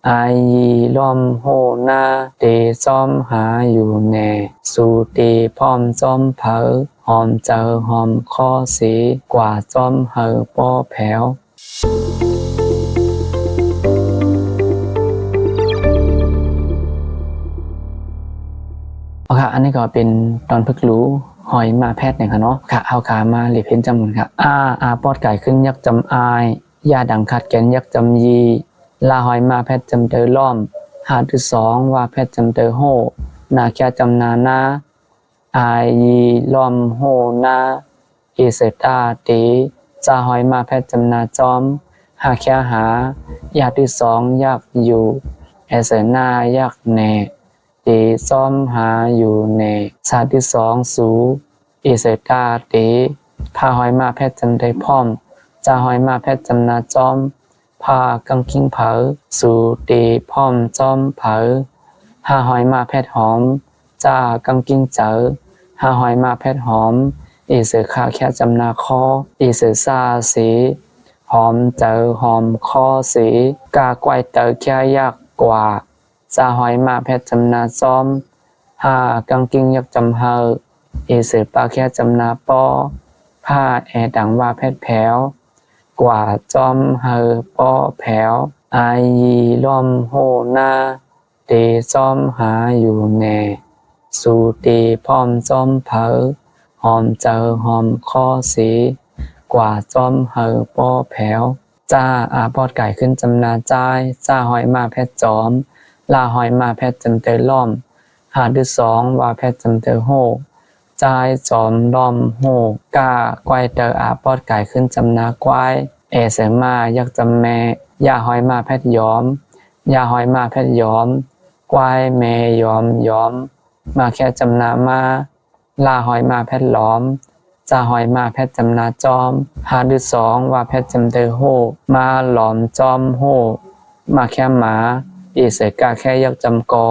อายยีล้อมโหนาเตซ้อมหาอยู่แน่สู่ตีพร้อมซ้อมเผอหอมเจอหอมข้อสีกว่าซ้อมเหอป้อแผวค่ะอันนี้ก็เป็นตอนพึกรู้หอยมาแพทย์เนี่ยค่ะเนาะค่ะเอาขามาหลีเพ้นจำมุนค่ะปอดไก่ขึ้นยักจำอายยาดังขัดแกนยักจำยีลาหอยมาแพทย์จำเตอล้อมหาที่2ว่าแพทย์จำเตอโหนาแค่จำนานาอายยีล้อมโหนาอีเสตาตีจะหอยมาแพทย์จำนาจอมหาแค่หายาที่2ยากอยู่เอเสนายากแน่ตีซ้อมหาอยู่ในชาติที่2สูอิเสตาตีพาหอยมาแพทย์จำได้พร้อมจะหอยมาแพทย์จำนาจอมพากังคิงเผอสู่ตีพร้อมจอมเผอหาหอยมาแพทย์หอมจ้ากังคิงเจอหาหอยมาแพทย์หอมอิเสขาแค่จำนาคออิเสซาสีหอมเจอหอมคอสีกาไกวเตอแค่ยากกว่าจะหอยมาแพทย์จำนาซ้อมหากังกิ้งยักจำเฮอเอเสือปลาแค่จำนาปอผ้าแอดังว่าแพทย์แผวกว่าจอมเฮอปอแผวอายยีล้อมโหนาเตซ้อมหาอยู่แน่สู่ตีพร้อมจอมเผอหอมเจอหอมข้อสีกว่าจอมเฮอปอแผวจ้าปอดไก่ขึ้นจำนาจ้ายจ้าหอยมาแพทย์จอมลาหอยมาแพทย์จำเตอล้อมหาที่2ว่าแพทย์จำเตอโหจ่ายจอมล้อมโหกาไกวเตอปอดไก่ขึ้นจำนาควายเอเสมายักจำแม่ยาหอยมาแพทย์ย้อมยาหอยมาแพทย์ย้อมควายแม่ย้อมมาแค่จำนามาลาหอยมาแพทย์ล้อมจะหอยมาแพทย์จำนาจอมหาที่2ว่าแพทย์จำเตอโหมาหลอมจอมโหมาแค่หมาอีเสกาแค่ยักจำกอ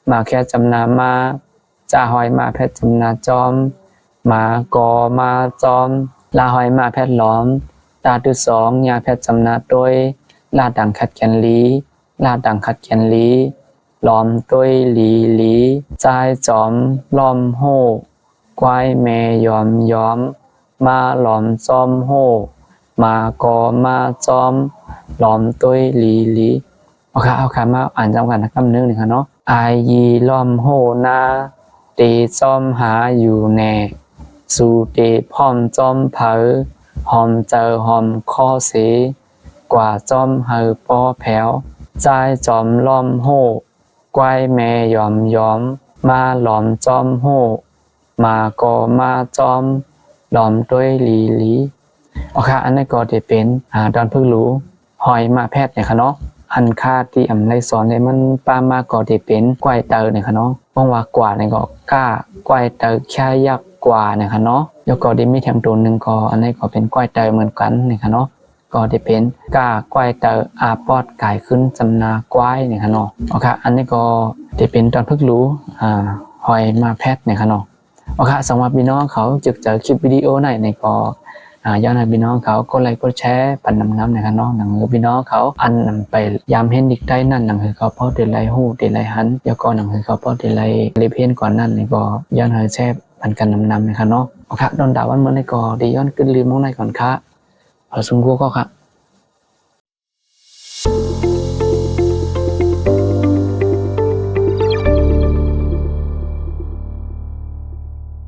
มาแค่จำนามาจะหอยมาแพทย์จำนาจอมหมากอมาจอมลาหอยมาแพทย์หลอมตาที่2ยาแพทย์จำนาต้วยลาดังขัดแกนลีลาดังขัดแกนลีหลอมต้วยลีจ่ายจอมล้อมโหควายแม่ย้อมมาหลอมจอมโหมากอมาจอมหลอมต้วยลีเอาค่ะมาอ่านจำกันนะคำนึงหนึ่งค่ะเนาะอายยีล้อมโหนาตีจอมหาอยู่แน่สู่ตีพร้อมจอมเผอหอมเจอหอมข้อสีกว่าจอมเฮอป้อแผวจ่ายจอมล้อมโหควายแม่ย้อมมาหลอมจอมโหมากอมาจอมหลอมด้วยลีเอาค่ะอันนี้ก็จะเป็นดอนพึ่งรู้หอยมาแพทย์เนี่ยค่ะเนาะอันค่าที่ในสอนเนี่ยมันป้ามาก็จะเป็นกวายเตอเนี่ยค่ะเนาะมองว่ากว่าเนี่ยก็กล้ากวายเตอแค่ยากกว่าเนี่ยค่ะเนาะแล้วก็ได้มีแถมตัวหนึ่งก็อันนี้ก็เป็นกวายเตอเหมือนกันเนี่ยค่ะเนาะก็จะเป็นกล้ากวายเตอปอดไก่ขึ้นจำนากวายเนี่ยค่ะเนาะโอเคอันนี้ก็จะเป็นตอนพึ่งรู้หอยมาแพทย์เนี่ยค่ะเนาะโอเคสำหรับพี่น้องเขาจึกเจอคลิปวิดีโอไหนในก็ย้อนให้พี่น้องเขาก็ไลค์ก็แชร์ปันน้ำนะครับน้องหนังพี่น้องเขาอันนำไปยามเห็นดิกได้นั่นหนังคือเขาพอเดลัยหูเดลัยหันแล้วก็หนังคือเขาพอเดลัยเลเพียนก่อนนั่นนี่ก็ย้อนให้แชร์ปันกันน้ำนะครับเนาะโอเคโดนด่าวันเมื่อในก็ดีย้อนขึ้นลืมมองในก่อนค่ะพอสมควรก็ค่ะ